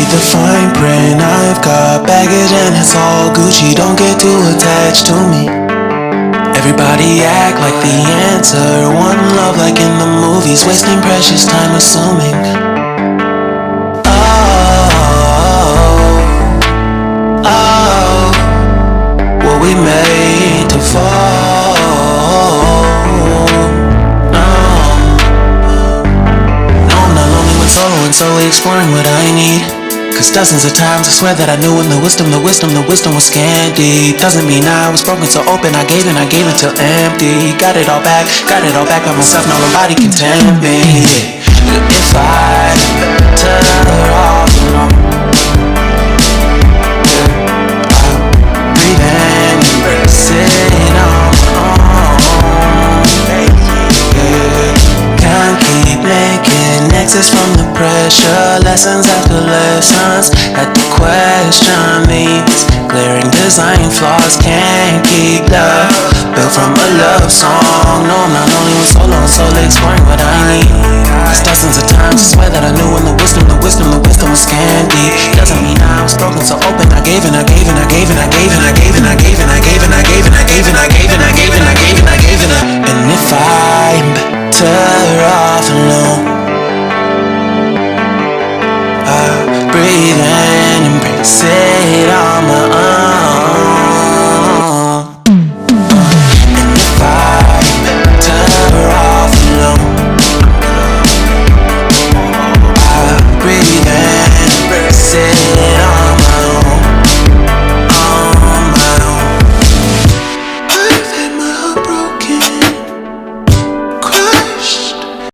read the fine print. I've got baggage and it's all Gucci. Don't get too attached to me. Everybody act like the answer. One love like in the movies. Wasting precious time assuming. Were we made to fall? No, I'm not lonely when solo and solely exploring what I need. Cause dozens of times I swear that I knew when the wisdom was scanty. Doesn't mean I was broken so open, I gave until empty. Got it all back by myself, now nobody can tempt me. If I turn off, can't keep making exits from the pressure. Lessons after lessons, had to question these glaring design flaws. Can't keep love built from a love song. No, I'm not only with solo and solely exploring what I need. Cause dozens of times I swear that I knew when the wisdom was scanty. Doesn't mean I was broken so open, I gave and I gave and I gave and I gave and I gave and I gave and I gave and I gave and I gave and I gave and I